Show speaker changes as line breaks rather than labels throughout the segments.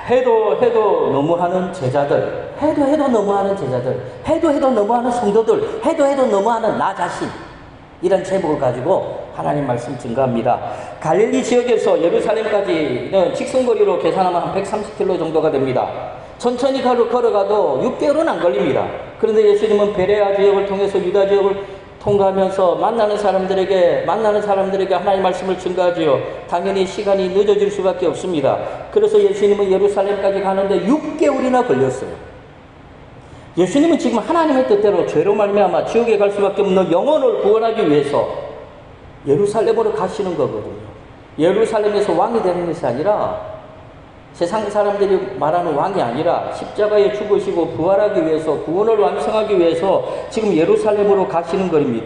해도 너무하는 제자들, 해도 너무하는 제자들, 해도 너무하는 성도들, 해도 너무하는 나 자신, 이런 제목을 가지고 하나님 말씀 증거합니다. 갈릴리 지역에서 예루살렘까지는 직선거리로 계산하면 한 130km 정도가 됩니다. 천천히 걸어가도 6개월은 안 걸립니다. 그런데 예수님은 베레아 지역을 통해서 유다 지역을 통과하면서 만나는 사람들에게 하나님 말씀을 증거하지요. 당연히 시간이 늦어질 수밖에 없습니다. 그래서 예수님은 예루살렘까지 가는데 6개월이나 걸렸어요. 예수님은 지금 하나님의 뜻대로 죄로 말미암아 지옥에 갈 수밖에 없는 영혼을 구원하기 위해서 예루살렘으로 가시는 거거든요. 예루살렘에서 왕이 되는 것이 아니라, 세상 사람들이 말하는 왕이 아니라 십자가에 죽으시고 부활하기 위해서, 구원을 완성하기 위해서 지금 예루살렘으로 가시는 겁니다.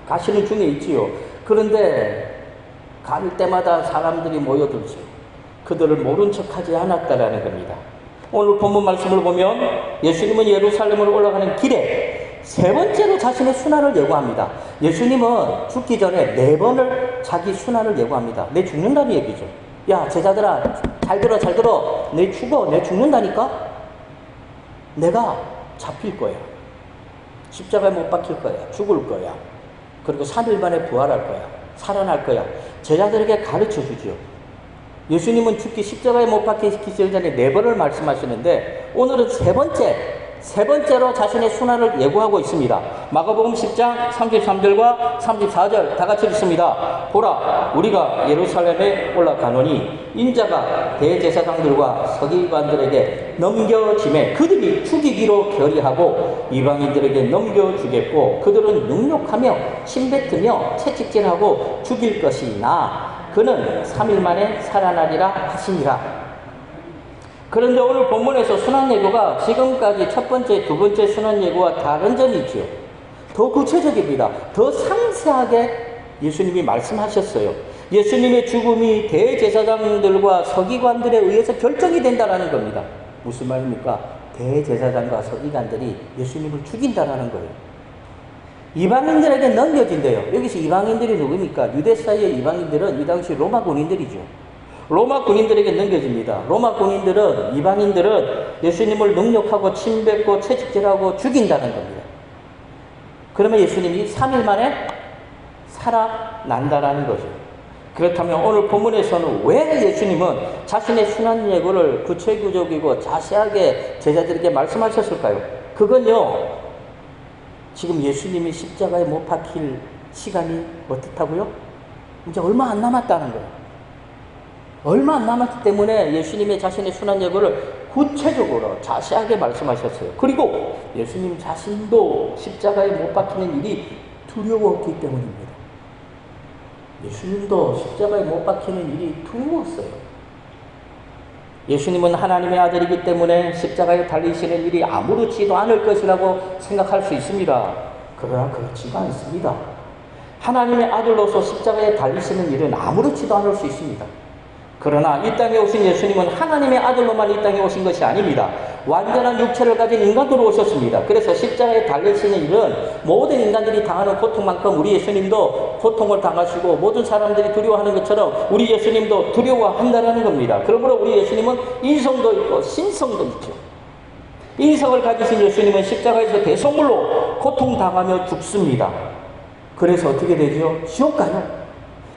가시는 중에 있지요. 그런데 갈 때마다 사람들이 모여들죠. 그들을 모른 척하지 않았다라는 겁니다. 오늘 본문 말씀을 보면 예수님은 예루살렘으로 올라가는 길에 세 번째로 자신의 순환을 예고합니다. 예수님은 죽기 전에 4번을 자기 순환을 예고합니다. 내 죽는다는 얘기죠. 야, 제자들아, 잘 들어. 내 죽는다니까? 내가 잡힐 거야. 십자가에 못 박힐 거야. 죽을 거야. 그리고 3일 만에 부활할 거야. 살아날 거야. 제자들에게 가르쳐 주죠. 예수님은 죽기 십자가에 못 박히기 전에 4번을 말씀하시는데, 오늘은 세 번째로 자신의 순환을 예고하고 있습니다. 마가복음 10장 33절과 34절 다 같이 읽습니다. 보라, 우리가 예루살렘에 올라가노니 인자가 대제사장들과 서기관들에게 넘겨짐에 그들이 죽이기로 결의하고 이방인들에게 넘겨주겠고, 그들은 능욕하며 침뱉으며 채찍질하고 죽일 것이나 그는 3일 만에 살아나리라 하시니라. 그런데 오늘 본문에서 순환예고가 지금까지 첫 번째, 두 번째 순환예고와 다른 점이 있죠. 더 구체적입니다. 더 상세하게 예수님이 말씀하셨어요. 예수님의 죽음이 대제사장들과 서기관들에 의해서 결정이 된다는 겁니다. 무슨 말입니까? 대제사장과 서기관들이 예수님을 죽인다는 거예요. 이방인들에게 넘겨진대요. 여기서 이방인들이 누굽니까? 유대 사이의 이방인들은 이 당시 로마 군인들이죠. 로마 군인들에게 넘겨집니다. 로마 군인들은, 이방인들은 예수님을 능욕하고 침뱉고 채찍질하고 죽인다는 겁니다. 그러면 예수님이 3일 만에 살아난다라는 거죠. 그렇다면 오늘 본문에서는 왜 예수님은 자신의 순환 예고를 구체적이고 자세하게 제자들에게 말씀하셨을까요? 그건요, 지금 예수님이 십자가에 못 박힐 시간이 어떻다고요? 이제 얼마 안 남았다는 거예요. 얼마 안 남았기 때문에 예수님의 자신의 순환 예고를 구체적으로 자세하게 말씀하셨어요. 그리고 예수님 자신도 십자가에 못 박히는 일이 두려웠기 때문입니다. 예수님도 십자가에 못 박히는 일이 두려웠어요. 예수님은 하나님의 아들이기 때문에 십자가에 달리시는 일이 아무렇지도 않을 것이라고 생각할 수 있습니다. 그러나 그렇지가 않습니다. 하나님의 아들로서 십자가에 달리시는 일은 아무렇지도 않을 수 있습니다. 그러나 이 땅에 오신 예수님은 하나님의 아들로만 이 땅에 오신 것이 아닙니다. 완전한 육체를 가진 인간으로 오셨습니다. 그래서 십자가에 달리시는 일은 모든 인간들이 당하는 고통만큼 우리 예수님도 고통을 당하시고 모든 사람들이 두려워하는 것처럼 우리 예수님도 두려워한다는 겁니다. 그러므로 우리 예수님은 인성도 있고 신성도 있죠. 인성을 가지신 예수님은 십자가에서 대속물로 고통당하며 죽습니다. 그래서 어떻게 되죠? 지옥 가요.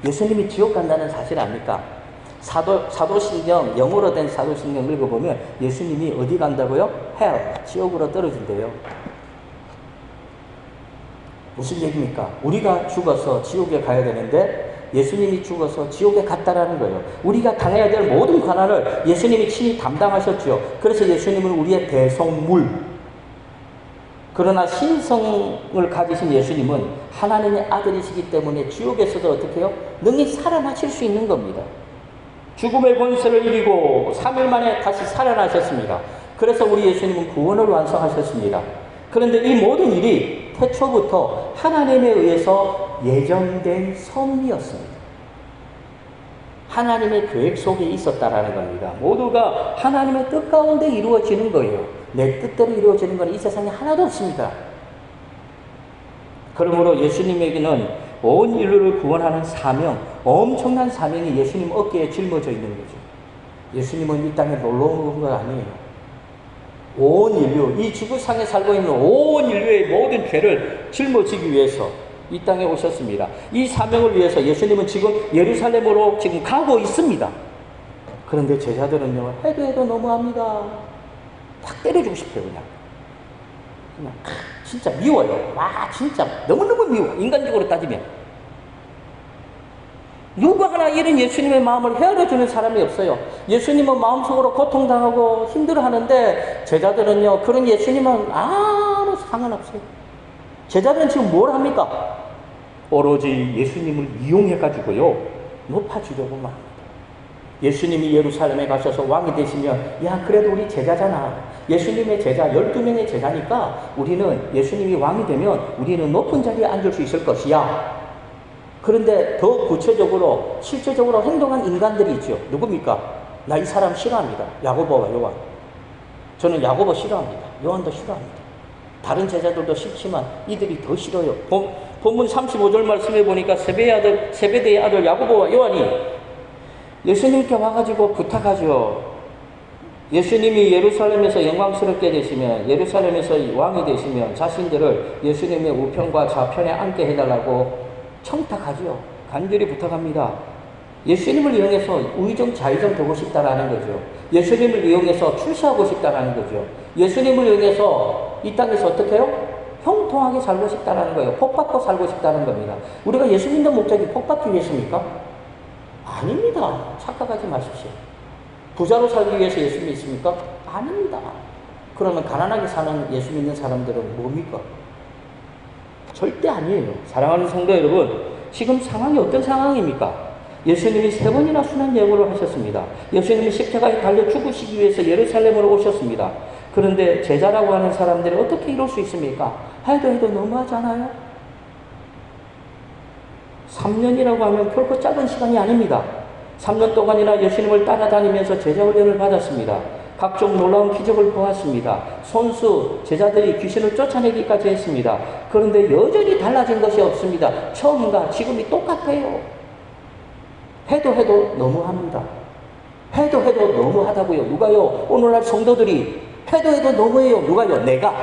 예수님이 지옥 간다는 사실 아닙니까? 사도신경, 영어로 된 사도신경 읽어보면 예수님이 어디 간다고요? hell, 지옥으로 떨어진대요. 무슨 얘기입니까? 우리가 죽어서 지옥에 가야 되는데 예수님이 죽어서 지옥에 갔다라는 거예요. 우리가 당해야 될 모든 고난을 예수님이 친히 담당하셨죠. 그래서 예수님은 우리의 대속물. 그러나 신성을 가지신 예수님은 하나님의 아들이시기 때문에 지옥에서도 어떻게 해요? 능히 살아나실 수 있는 겁니다. 죽음의 권세를 이기고 3일 만에 다시 살아나셨습니다. 그래서 우리 예수님은 구원을 완성하셨습니다. 그런데 이 모든 일이 태초부터 하나님에 의해서 예정된 섭리였습니다. 하나님의 계획 속에 있었다라는 겁니다. 모두가 하나님의 뜻 가운데 이루어지는 거예요. 내 뜻대로 이루어지는 건 이 세상에 하나도 없습니다. 그러므로 예수님에게는 온 인류를 구원하는 사명, 엄청난 사명이 예수님 어깨에 짊어져 있는 거죠. 예수님은 이 땅에 놀러 온 건 아니에요. 온 인류, 이 지구상에 살고 있는 온 인류의 모든 죄를 짊어지기 위해서 이 땅에 오셨습니다. 이 사명을 위해서 예수님은 지금 예루살렘으로 지금 가고 있습니다. 그런데 제자들은요, 해도 너무합니다. 확 때려주고 싶어요, 그냥 진짜 미워요. 와, 진짜 너무너무 미워. 인간적으로 따지면 누가 하나 이런 예수님의 마음을 헤아려주는 사람이 없어요. 예수님은 마음속으로 고통당하고 힘들어하는데 제자들은요, 그런 예수님은 아무 상관없어요. 제자들은 지금 뭘 합니까? 오로지 예수님을 이용해가지고요, 높아주려고만 합니다. 예수님이 예루살렘에 가셔서 왕이 되시면, 야, 그래도 우리 제자잖아. 예수님의 제자, 12명의 제자니까 우리는 예수님이 왕이 되면 우리는 높은 자리에 앉을 수 있을 것이야. 그런데 더 구체적으로, 실제적으로 행동한 인간들이 있죠. 누굽니까? 나 이 사람 싫어합니다. 야고보와 요한. 저는 야고보 싫어합니다. 요한도 싫어합니다. 다른 제자들도 싫지만 이들이 더 싫어요. 본문 35절 말씀해 보니까 세베대의 아들 야고보와 요한이 예수님께 와가지고 부탁하죠. 예수님이 예루살렘에서 영광스럽게 되시면, 예루살렘에서 왕이 되시면 자신들을 예수님의 우편과 좌편에 앉게 해달라고 청탁하지요. 간절히 부탁합니다. 예수님을 이용해서 우의정 좌의정 되고 싶다라는 거죠. 예수님을 이용해서 출세하고 싶다라는 거죠. 예수님을 이용해서 이 땅에서 어떻게 해요? 형통하게 살고 싶다라는 거예요. 복받고 살고 싶다는 겁니다. 우리가 예수 믿는 목적이 복받기 위해서입니까? 아닙니다. 착각하지 마십시오. 부자로 살기 위해서 예수 믿습니까? 아닙니다. 그러면 가난하게 사는 예수 믿는 사람들은 뭡니까? 절대 아니에요. 사랑하는 성도 여러분, 지금 상황이 어떤 상황입니까? 예수님이 3번이나 순환 예고를 하셨습니다. 예수님이 십자가에 달려 죽으시기 위해서 예루살렘으로 오셨습니다. 그런데 제자라고 하는 사람들이 어떻게 이럴 수 있습니까? 해도 너무하잖아요. 3년이라고 하면 결코 짧은 시간이 아닙니다. 3년 동안이나 예수님을 따라다니면서 제자 훈련을 받았습니다. 각종 놀라운 기적을 보았습니다. 손수 제자들이 귀신을 쫓아내기까지 했습니다. 그런데 여전히 달라진 것이 없습니다. 처음과 지금이 똑같아요. 해도 너무합니다. 해도 너무하다고요. 누가요? 오늘날 성도들이 해도 너무해요. 누가요? 내가.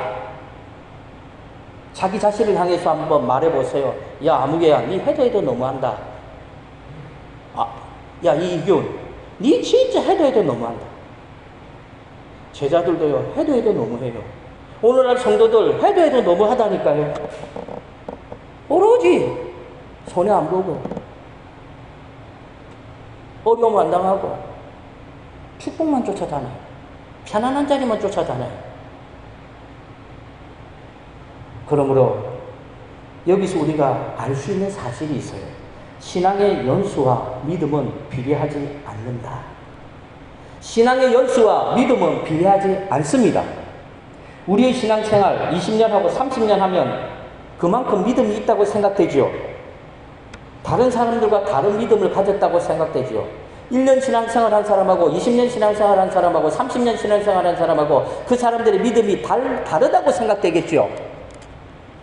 자기 자신을 향해서 한번 말해보세요. 야, 아무개야, 니 해도 너무한다. 야, 이기훈, 니 진짜 해도 너무한다. 제자들도요, 해도 너무해요. 오늘날 성도들 해도 너무하다니까요. 오로지 손해 안 보고 어려움 안 당하고 축복만 쫓아다녀요. 편안한 자리만 쫓아다녀요. 그러므로 여기서 우리가 알 수 있는 사실이 있어요. 신앙의 연수와 믿음은 비례하지 않는다. 신앙의 연수와 믿음은 비례하지 않습니다. 우리의 신앙생활 20년하고 30년 하면 그만큼 믿음이 있다고 생각되죠. 다른 사람들과 다른 믿음을 가졌다고 생각되죠. 1년 신앙생활 한 사람하고 20년 신앙생활 한 사람하고 30년 신앙생활 한 사람하고 그 사람들의 믿음이 다르다고 생각되겠죠.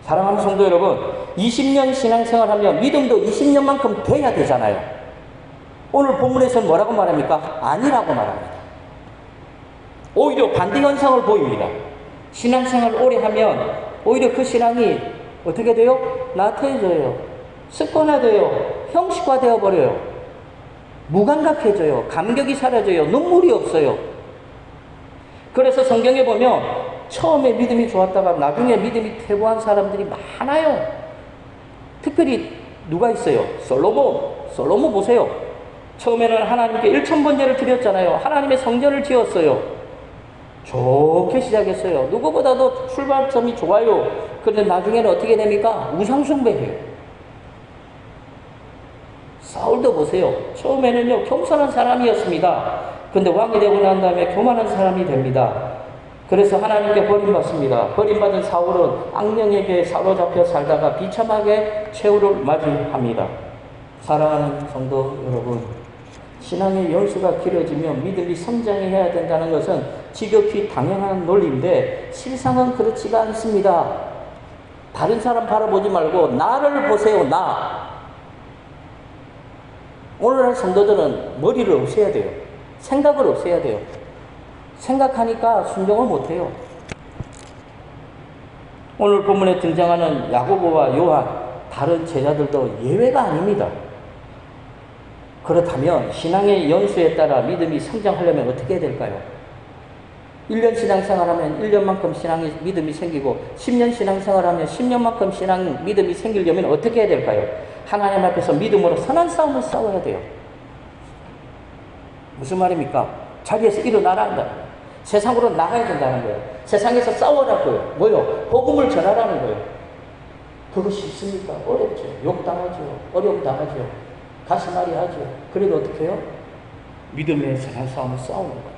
사랑하는 성도 여러분, 20년 신앙생활 하면 믿음도 20년만큼 돼야 되잖아요. 오늘 본문에서는 뭐라고 말합니까? 아니라고 말합니다. 오히려 반대 현상을 보입니다. 신앙생활 오래 하면 오히려 그 신앙이 어떻게 돼요? 나태해져요. 습관화돼요. 형식화되어 버려요. 무감각해져요. 감격이 사라져요. 눈물이 없어요. 그래서 성경에 보면 처음에 믿음이 좋았다가 나중에 믿음이 퇴보한 사람들이 많아요. 특별히 누가 있어요? 솔로몬 보세요. 처음에는 하나님께 1000번제를 드렸잖아요. 하나님의 성전을 지었어요. 좋게 시작했어요. 누구보다도 출발점이 좋아요. 그런데 나중에는 어떻게 됩니까? 우상숭배해요. 사울도 보세요. 처음에는요, 겸손한 사람이었습니다. 근데 왕이 되고 난 다음에 교만한 사람이 됩니다. 그래서 하나님께 버림받습니다. 버림받은 사울은 악령에게 사로잡혀 살다가 비참하게 최후를 맞이합니다. 사랑하는 성도 여러분, 신앙의 연수가 길어지면 믿음이 성장해야 된다는 것은 지극히 당연한 논리인데 실상은 그렇지가 않습니다. 다른 사람 바라보지 말고 나를 보세요. 나. 오늘날 성도들은 머리를 없애야 돼요. 생각을 없애야 돼요. 생각하니까 순종을 못해요. 오늘 본문에 등장하는 야고보와 요한, 다른 제자들도 예외가 아닙니다. 그렇다면 신앙의 연수에 따라 믿음이 성장하려면 어떻게 해야 될까요? 1년 신앙생활하면 1년만큼 믿음이 생기고 10년 신앙생활하면 10년만큼 믿음이 생기려면 어떻게 해야 될까요? 하나님 앞에서 믿음으로 선한 싸움을 싸워야 돼요. 무슨 말입니까? 자리에서 일어나라는 거예요. 세상으로 나가야 된다는 거예요. 세상에서 싸워라고요. 뭐요? 복음을 전하라는 거예요. 그것이 쉽습니까? 어렵죠. 욕당하죠. 어려움 당하죠. 가슴앓이 하죠. 그래도 어떻게 해요? 믿음의 선한 싸움을 싸우는 거예요.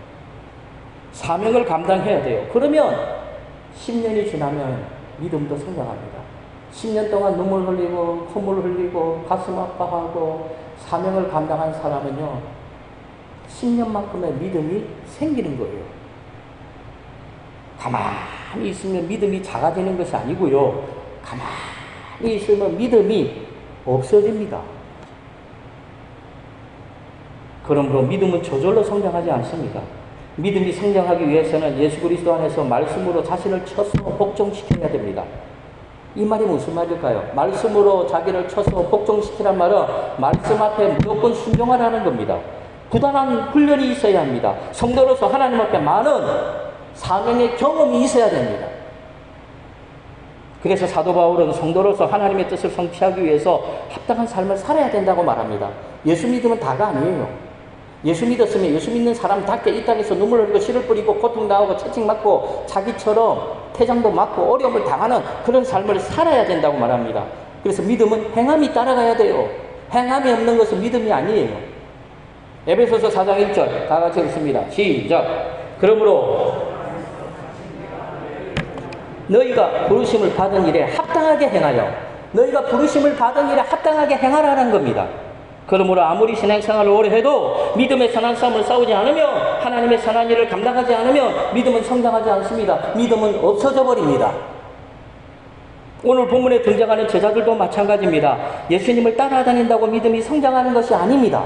사명을 감당해야 돼요. 그러면 10년이 지나면 믿음도 성장합니다. 10년 동안 눈물 흘리고 콧물 흘리고 가슴 아파하고 사명을 감당한 사람은요, 10년만큼의 믿음이 생기는 거예요. 가만히 있으면 믿음이 작아지는 것이 아니고요, 가만히 있으면 믿음이 없어집니다. 그러므로 믿음은 저절로 성장하지 않습니다. 믿음이 성장하기 위해서는 예수 그리스도 안에서 말씀으로 자신을 쳐서 복종시켜야 됩니다. 이 말이 무슨 말일까요? 말씀으로 자기를 쳐서 복종시키란 말은 말씀 앞에 무조건 순종하라는 겁니다. 부단한 훈련이 있어야 합니다. 성도로서 하나님 앞에 많은 사명의 경험이 있어야 됩니다. 그래서 사도 바울은 성도로서 하나님의 뜻을 성취하기 위해서 합당한 삶을 살아야 된다고 말합니다. 예수 믿으면 다가 아니에요. 예수 믿었으면 예수 믿는 사람답게 이 땅에서 눈물 흘리고 씨를 뿌리고 고통당하고 채찍맞고 자기처럼 태장도 맞고 어려움을 당하는 그런 삶을 살아야 된다고 말합니다. 그래서 믿음은 행함이 따라가야 돼요. 행함이 없는 것은 믿음이 아니에요. 에베소서 4장 1절 다 같이 읽습니다. 시작. 그러므로 너희가 부르심을 받은 일에 합당하게 행하여, 너희가 부르심을 받은 일에 합당하게 행하라는 겁니다. 그러므로 아무리 신앙생활을 오래 해도 믿음의 선한 싸움을 싸우지 않으면, 하나님의 선한 일을 감당하지 않으면 믿음은 성장하지 않습니다. 믿음은 없어져 버립니다. 오늘 본문에 등장하는 제자들도 마찬가지입니다. 예수님을 따라다닌다고 믿음이 성장하는 것이 아닙니다.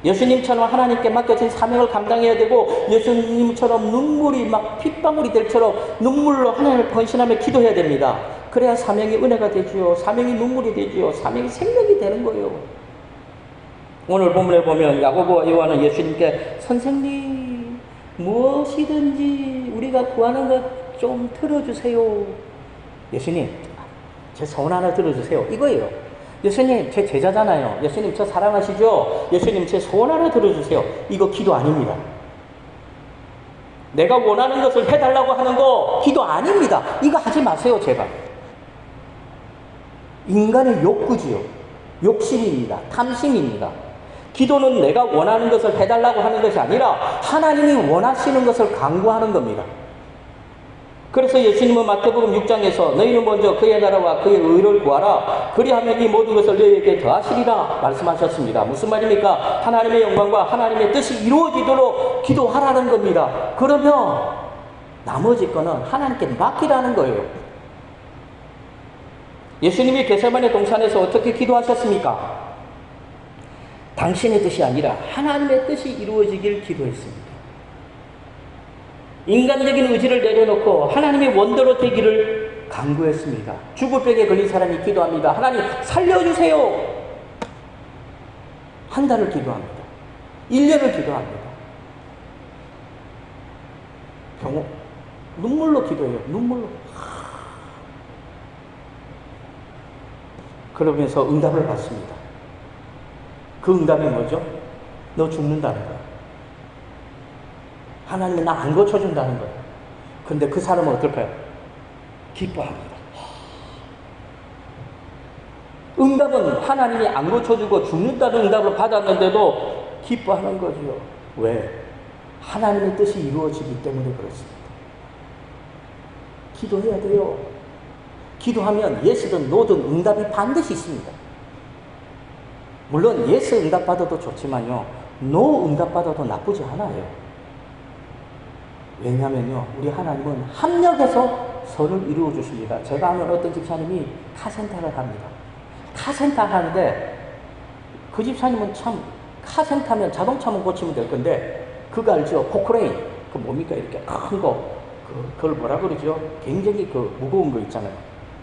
예수님처럼 하나님께 맡겨진 사명을 감당해야 되고, 예수님처럼 눈물이 막 핏방울이 될처럼 눈물로 하나님을 헌신하며 기도해야 됩니다. 그래야 사명이 은혜가 되지요. 사명이 눈물이 되지요. 사명이 생명이 되는 거예요. 오늘 본문에 보면 야고보와 요한은 예수님께 선생님, 무엇이든지 우리가 구하는 것 좀 들어주세요. 예수님, 제 소원 하나 들어주세요. 이거예요. 예수님, 제 제자잖아요. 예수님, 저 사랑하시죠? 예수님, 제 소원 하나 들어주세요. 이거 기도 아닙니다. 내가 원하는 것을 해달라고 하는 거 기도 아닙니다. 이거 하지 마세요, 제발. 인간의 욕구지요. 욕심입니다. 탐심입니다. 기도는 내가 원하는 것을 해달라고 하는 것이 아니라 하나님이 원하시는 것을 강구하는 겁니다. 그래서 예수님은 마태복음 6장에서 너희는 먼저 그의 나라와 그의 의를 구하라. 그리하면 이 모든 것을 너희에게 더하시리라 말씀하셨습니다. 무슨 말입니까? 하나님의 영광과 하나님의 뜻이 이루어지도록 기도하라는 겁니다. 그러면 나머지 거는 하나님께 맡기라는 거예요. 예수님이 겟세마네 동산에서 어떻게 기도하셨습니까? 당신의 뜻이 아니라 하나님의 뜻이 이루어지길 기도했습니다. 인간적인 의지를 내려놓고 하나님의 원대로 되기를 간구했습니다. 죽을 병에 걸린 사람이 기도합니다. 하나님 살려주세요. 한 달을 기도합니다. 1년을 기도합니다. 병 눈물로 기도해요. 눈물로. 그러면서 응답을 받습니다. 그 응답이 뭐죠? 너 죽는다는 거야. 하나님이 나 안 고쳐준다는 거예요. 근데 그 사람은 어떨까요? 기뻐합니다. 응답은 하나님이 안 고쳐주고 죽는다는 응답을 받았는데도 기뻐하는 거죠. 왜? 하나님의 뜻이 이루어지기 때문에 그렇습니다. 기도해야 돼요. 기도하면 예스든 노든 응답이 반드시 있습니다. 물론 예스 응답 받아도 좋지만요, 노 응답 받아도 나쁘지 않아요. 왜냐하면요, 우리 하나님은 합력해서 선을 이루어 주십니다. 제가 아는 어떤 집사님이 카센터를 합니다. 카센터 하는데 그 집사님은 참 카센터면 자동차만 고치면 될 건데 그거 알죠? 포크레인. 그 뭡니까? 이렇게 큰 거. 그걸 뭐라 그러죠? 굉장히 그 무거운 거 있잖아요.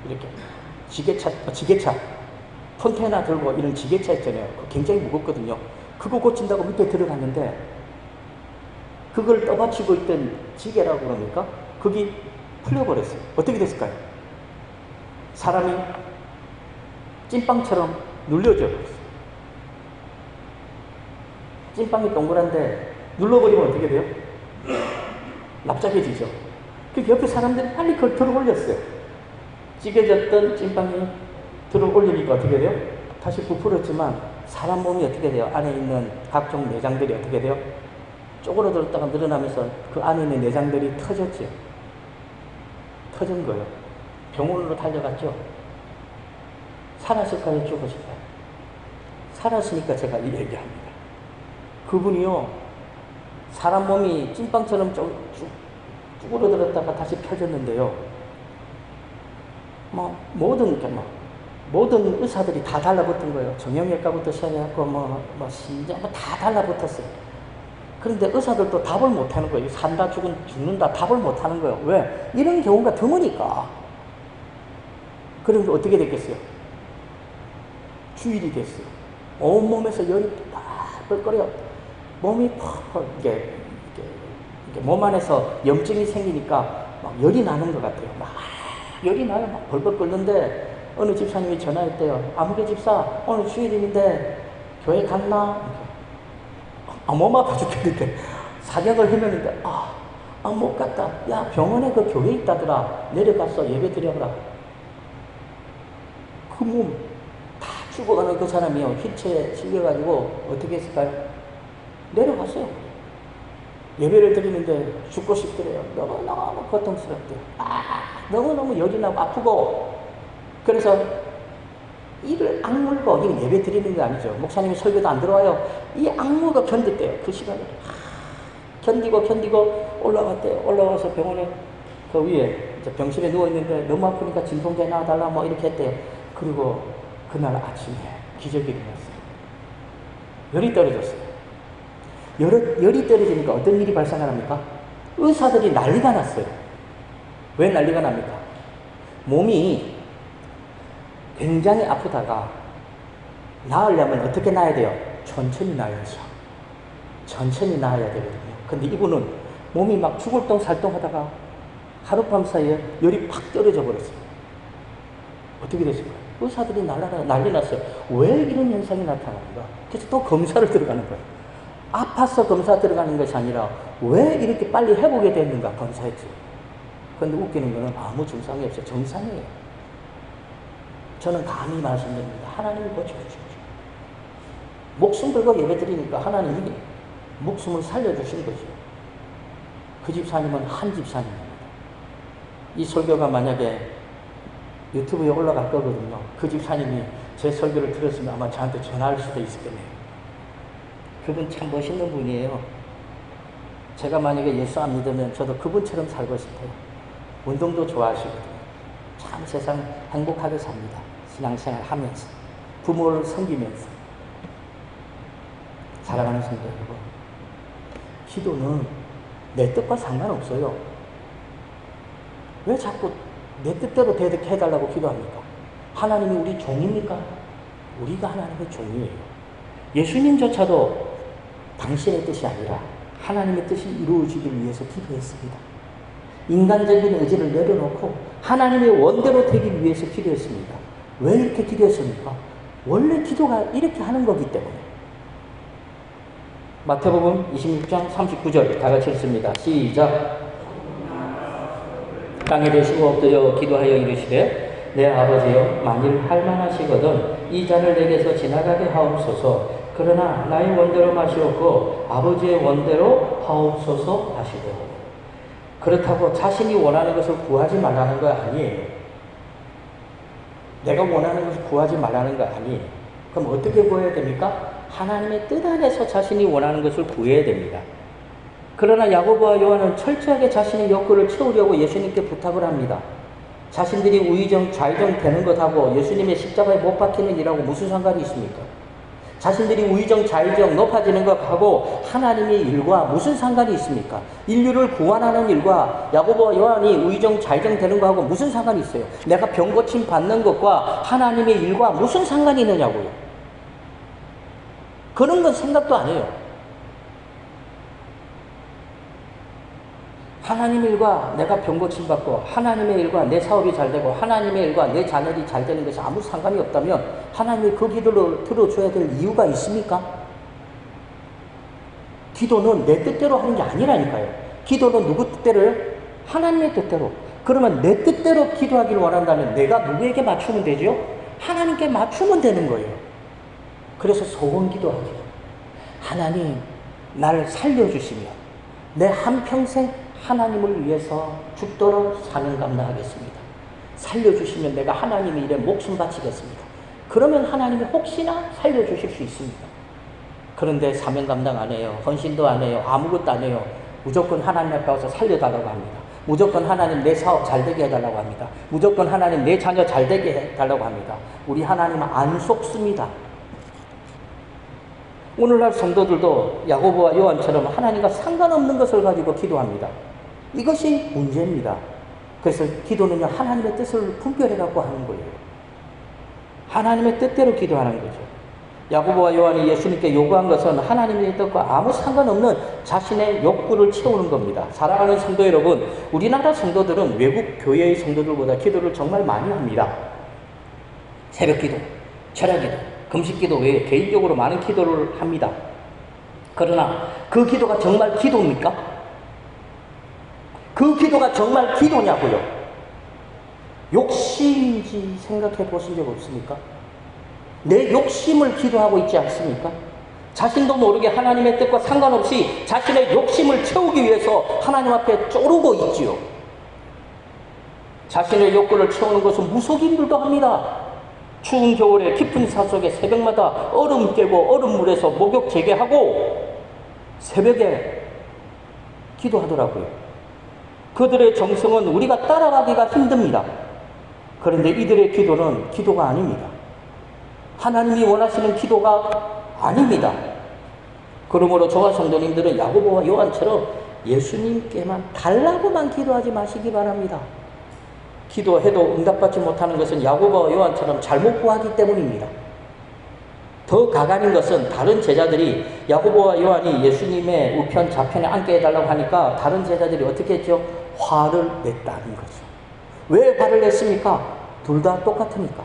이렇게. 지게차. 폰테나 들고 이런 지게차 있잖아요. 그거 굉장히 무겁거든요. 그거 고친다고 밑에 들어갔는데, 그걸 떠받치고 있던 지게라고 그럽니까? 그게 풀려버렸어요. 어떻게 됐을까요? 사람이 찐빵처럼 눌려져 버렸어요. 찐빵이 동그란데 눌러버리면 어떻게 돼요? 납작해지죠. 그 옆에 사람들이 빨리 그걸 들어 올렸어요. 찌개졌던 찐빵이 들어 올리니까 어떻게 돼요? 다시 부풀었지만 사람 몸이 어떻게 돼요? 안에 있는 각종 내장들이 어떻게 돼요? 쪼그러들었다가 늘어나면서 그 안에 있는 내장들이 터졌죠. 터진 거예요. 병원으로 달려갔죠. 살았을까요? 죽었을까요? 살았으니까 제가 이 얘기합니다. 그분이요, 사람 몸이 찐빵처럼 쭈그러들었다가 다시 펴졌는데요. 모든 의사들이 다 달라붙은 거예요. 정형외과부터 시작해갖고 심장 다 달라붙었어요. 그런데 의사들도 답을 못하는 거예요. 산다 죽는다 답을 못하는 거예요. 왜? 이런 경우가 드무니까. 그런데 어떻게 됐겠어요? 주일이 됐어요. 온몸에서 열이 뻘뻘거려. 몸이 퍽퍽 이게 몸 안에서 염증이 생기니까 막 열이 나는 것 같아요. 막 열이 나요. 막 벌벌 끓는데 어느 집사님이 전화했대요. 아무개 집사, 오늘 주일인데 교회 갔나? 몸 아파 죽겠는데 사경을 헤매는데 못 갔다. 야, 병원에 그 교회 있다더라. 내려갔어. 예배 드려라. 그 몸 다 죽어가는 그 사람이요, 휠체어에 실려가지고 어떻게 했을까요? 내려갔어요. 예배를 드리는데 죽고 싶더래요. 너무너무 고통스럽대요. 너무너무 열이 나고 아프고. 그래서 이를 악물고, 이게 예배 드리는 게 아니죠. 목사님이 설교도 안 들어와요. 이 악물고 견뎠대요. 그 시간을. 견디고 올라갔대요. 올라와서 병원에 그 위에 이제 병실에 누워있는데 너무 아프니까 진통제 놔달라 뭐 이렇게 했대요. 그리고 그날 아침에 기적이 일어났어요. 열이 떨어졌어요. 열이 떨어지니까 어떤 일이 발생합니까? 의사들이 난리가 났어요. 왜 난리가 납니까? 몸이 굉장히 아프다가 나으려면 어떻게 나아야 돼요? 천천히 나아야죠. 천천히 나아야 되거든요. 근데 이분은 몸이 막 죽을 똥 살똥 하다가 하룻밤 사이에 열이 팍 떨어져 버렸어요. 어떻게 됐을까요? 의사들이 난리 났어요. 왜 이런 현상이 나타나는가? 그래서 또 검사를 들어가는 거예요. 아파서 검사 들어가는 것이 아니라 왜 이렇게 빨리 회복이 됐는가 검사했죠. 그런데 웃기는 거는 아무 증상이 없어요. 정상이에요. 저는 감히 말씀드립니다. 하나님이 고쳐주십시오. 목숨 걸고 예배드리니까 하나님이 목숨을 살려주신 거죠. 그 집사님은 한 집사님입니다. 이 설교가 만약에 유튜브에 올라갈 거거든요. 그 집사님이 제 설교를 들었으면 아마 저한테 전화할 수도 있었겠네요. 그분 참 멋있는 분이에요. 제가 만약에 예수 안 믿으면 저도 그분처럼 살고 싶어요. 운동도 좋아하시거든요. 참 세상 행복하게 삽니다. 신앙생활 하면서. 부모를 섬기면서. 사랑하는 성도 여러분, 기도는 내 뜻과 상관없어요. 왜 자꾸 내 뜻대로 되게 해달라고 기도합니까? 하나님이 우리 종입니까? 우리가 하나님의 종이에요. 예수님조차도 당신의 뜻이 아니라 하나님의 뜻이 이루어지기 위해서 기도했습니다. 인간적인 의지를 내려놓고 하나님의 원대로 되기 위해서 기도했습니다. 왜 이렇게 기도했습니까? 원래 기도가 이렇게 하는 거기 때문에. 마태복음 26장 39절 다 같이 읽습니다. 시작. 땅에 대시고 엎드려 기도하여 이르시되 내 아버지여, 만일 할만하시거든 이 잔을 내게서 지나가게 하옵소서. 그러나 나의 원대로 마시옵고 아버지의 원대로 하옵소서 하시되. 그렇다고 자신이 원하는 것을 구하지 말라는 거 아니에요. 내가 원하는 것을 구하지 말라는 거 아니에요. 그럼 어떻게 구해야 됩니까? 하나님의 뜻 안에서 자신이 원하는 것을 구해야 됩니다. 그러나 야고보와 요한은 철저하게 자신의 욕구를 채우려고 예수님께 부탁을 합니다. 자신들이 우의정 좌의정 되는 것하고 예수님의 십자가에 못 박히는 일하고 무슨 상관이 있습니까? 자신들이 우의정 자의정 높아지는 것하고 하나님의 일과 무슨 상관이 있습니까? 인류를 구원하는 일과 야고보와 요한이 우의정 자의정 되는 것하고 무슨 상관이 있어요? 내가 병 고침 받는 것과 하나님의 일과 무슨 상관이 있느냐고요. 그런 건 생각도 안 해요. 하나님의 일과 내가 병 고침 받고 하나님의 일과 내 사업이 잘 되고 하나님의 일과 내 자녀들이 잘 되는 것이 아무 상관이 없다면 하나님이 그 기도를 들어줘야 될 이유가 있습니까? 기도는 내 뜻대로 하는 게 아니라니까요. 기도는 누구 뜻대로요? 하나님의 뜻대로. 그러면 내 뜻대로 기도하기를 원한다면 내가 누구에게 맞추면 되죠? 하나님께 맞추면 되는 거예요. 그래서 소원 기도하죠. 하나님 나를 살려주시면 내 한평생 하나님을 위해서 죽도록 사명 감당하겠습니다. 살려주시면 내가 하나님의 일에 목숨 바치겠습니다. 그러면 하나님이 혹시나 살려주실 수 있습니다. 그런데 사명 감당 안 해요. 헌신도 안 해요. 아무것도 안 해요. 무조건 하나님 앞에 와서 살려달라고 합니다. 무조건 하나님 내 사업 잘 되게 해달라고 합니다. 무조건 하나님 내 자녀 잘 되게 해달라고 합니다. 우리 하나님은 안 속습니다. 오늘날 성도들도 야고보와 요한처럼 하나님과 상관없는 것을 가지고 기도합니다. 이것이 문제입니다. 그래서 기도는요, 하나님의 뜻을 분별해갖고 하는 거예요. 하나님의 뜻대로 기도하는 거죠. 야고보와 요한이 예수님께 요구한 것은 하나님의 뜻과 아무 상관없는 자신의 욕구를 채우는 겁니다. 사랑하는 성도 여러분, 우리나라 성도들은 외국 교회의 성도들보다 기도를 정말 많이 합니다. 새벽 기도, 철야 기도, 금식 기도 외에 개인적으로 많은 기도를 합니다. 그러나 그 기도가 정말 기도입니까? 그 기도가 정말 기도냐고요? 욕심인지 생각해 보신 적 없습니까? 내 욕심을 기도하고 있지 않습니까? 자신도 모르게 하나님의 뜻과 상관없이 자신의 욕심을 채우기 위해서 하나님 앞에 쪼르고 있지요. 자신의 욕구를 채우는 것은 무속인들도 합니다. 추운 겨울에 깊은 산속에 새벽마다 얼음 깨고 얼음물에서 목욕 재개하고 새벽에 기도하더라고요. 그들의 정성은 우리가 따라가기가 힘듭니다. 그런데 이들의 기도는 기도가 아닙니다. 하나님이 원하시는 기도가 아닙니다. 그러므로 저와 성도님들은 야고보와 요한처럼 예수님께만 달라고만 기도하지 마시기 바랍니다. 기도해도 응답받지 못하는 것은 야고보와 요한처럼 잘못 구하기 때문입니다. 더 가관인 것은 다른 제자들이 야고보와 요한이 예수님의 우편 좌편에 앉게 해달라고 하니까 다른 제자들이 어떻게 했죠? 화를 냈다는 거죠. 왜 화를 냈습니까? 둘 다 똑같으니까.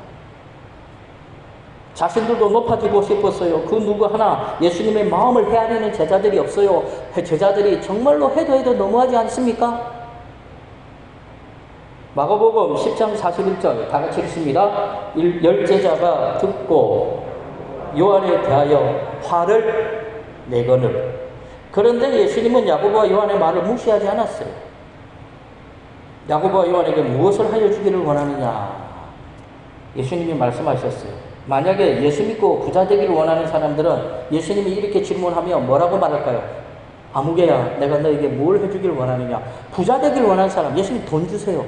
자신들도 높아지고 싶었어요. 그 누구 하나 예수님의 마음을 헤아리는 제자들이 없어요. 제자들이 정말로 해도 너무하지 않습니까? 마가복음 10장 41절 다 같이 읽습니다. 열 제자가 듣고 요한에 대하여 화를 내거늘. 그런데 예수님은 야고보와 요한의 말을 무시하지 않았어요. 야고보와 요한에게 무엇을 하여 주기를 원하느냐? 예수님이 말씀하셨어요. 만약에 예수 믿고 부자 되기를 원하는 사람들은 예수님이 이렇게 질문하면 뭐라고 말할까요? 아무개야, 내가 너에게 뭘 해주기를 원하느냐? 부자 되기를 원하는 사람, 예수님 돈 주세요.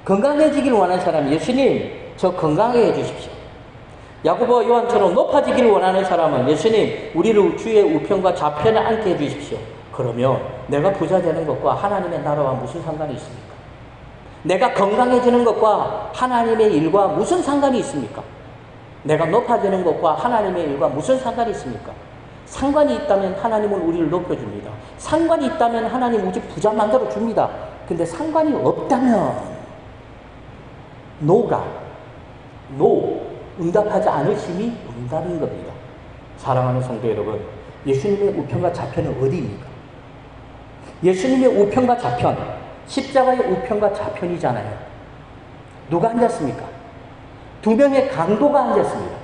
건강해지기를 원하는 사람, 예수님 저 건강하게 해주십시오. 야고보와 요한처럼 높아지기를 원하는 사람은 예수님 우리를 주의 우편과 좌편에 앉게 해주십시오. 그러면 내가 부자 되는 것과 하나님의 나라와 무슨 상관이 있습니까? 내가 건강해지는 것과 하나님의 일과 무슨 상관이 있습니까? 내가 높아지는 것과 하나님의 일과 무슨 상관이 있습니까? 상관이 있다면 하나님은 우리를 높여줍니다. 상관이 있다면 하나님 우리 부자 만들어줍니다. 근데 상관이 없다면 응답하지 않으심이 응답인 겁니다. 사랑하는 성도 여러분, 예수님의 우편과 좌편은 어디입니까? 예수님의 우편과 좌편, 십자가의 우편과 좌편이잖아요. 누가 앉았습니까? 두 명의 강도가 앉았습니다.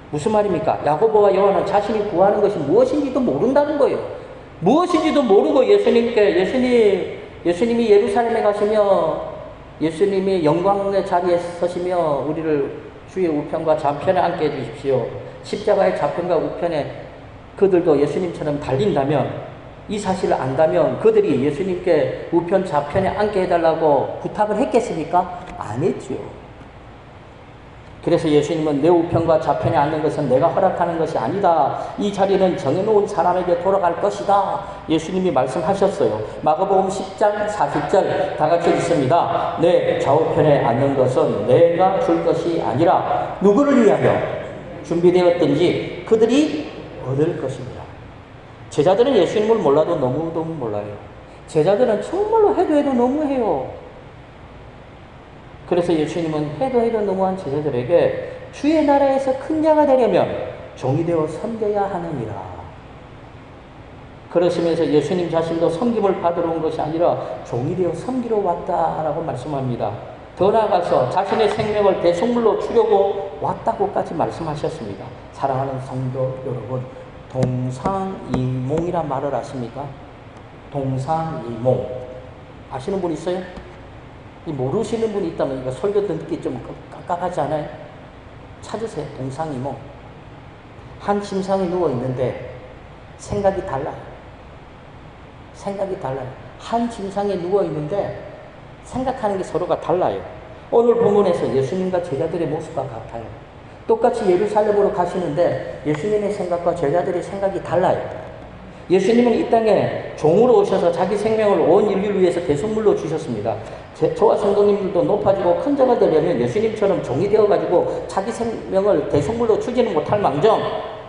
무슨 말입니까? 야고보와 요한은 자신이 구하는 것이 무엇인지도 모른다는 거예요. 무엇인지도 모르고 예수님이 예루살렘에 가시며 예수님이 영광의 자리에 서시며 우리를 주의 우편과 좌편에 앉게 해주십시오. 십자가의 좌편과 우편에 그들도 예수님처럼 달린다면, 이 사실을 안다면 그들이 예수님께 우편 좌편에 앉게 해달라고 부탁을 했겠습니까? 안 했죠. 그래서 예수님은 내 우편과 좌편에 앉는 것은 내가 허락하는 것이 아니다. 이 자리는 정해놓은 사람에게 돌아갈 것이다. 예수님이 말씀하셨어요. 마가복음 10장 40절 다 같이 읽습니다. 내 좌우편에 앉는 것은 내가 줄 것이 아니라 누구를 위하여 준비되었든지 그들이 얻을 것입니다. 제자들은 예수님을 몰라도 너무도 몰라요. 제자들은 정말로 해도 너무해요. 그래서 예수님은 해도 너무한 제자들에게 주의 나라에서 큰 자가 되려면 종이 되어 섬겨야 하느니라. 그러시면서 예수님 자신도 섬김을 받으러 온 것이 아니라 종이 되어 섬기러 왔다라고 말씀합니다. 더 나아가서 자신의 생명을 대속물로 주려고 왔다고까지 말씀하셨습니다. 사랑하는 성도 여러분, 동상이몽이란 말을 아십니까? 동상이몽. 아시는 분 있어요? 모르시는 분이 있다면 이거 설교 듣기 좀 깝깝하지 않아요? 찾으세요. 동상이몽. 한 침상에 누워 있는데 생각이 달라요. 생각이 달라요. 한 침상에 누워 있는데 생각하는 게 서로가 달라요. 오늘 본문에서 예수님과 제자들의 모습과 같아요. 똑같이 예루살렘으로 가시는데 예수님의 생각과 제자들의 생각이 달라요. 예수님은 이 땅에 종으로 오셔서 자기 생명을 온 인류를 위해서 대속물로 주셨습니다. 저와 성도님들도 높아지고 큰 자가 되려면 예수님처럼 종이 되어가지고 자기 생명을 대속물로 주지는 못할 망정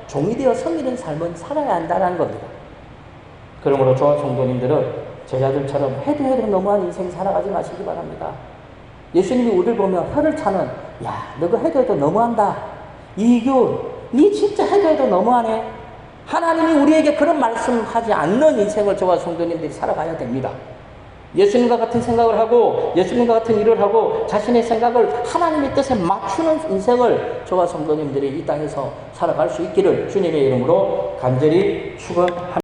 종이 되어 섬기는 삶은 살아야 한다는 겁니다. 그러므로 저와 성도님들은 제자들처럼 해도 너무한 인생 살아가지 마시기 바랍니다. 예수님이 우리를 보면 혀를 차는 야 너가 해도 너무한다. 이규 니 진짜 해도 너무하네. 하나님이 우리에게 그런 말씀하지 않는 인생을 저와 성도님들이 살아가야 됩니다. 예수님과 같은 생각을 하고 예수님과 같은 일을 하고 자신의 생각을 하나님의 뜻에 맞추는 인생을 저와 성도님들이 이 땅에서 살아갈 수 있기를 주님의 이름으로 간절히 축원합니다.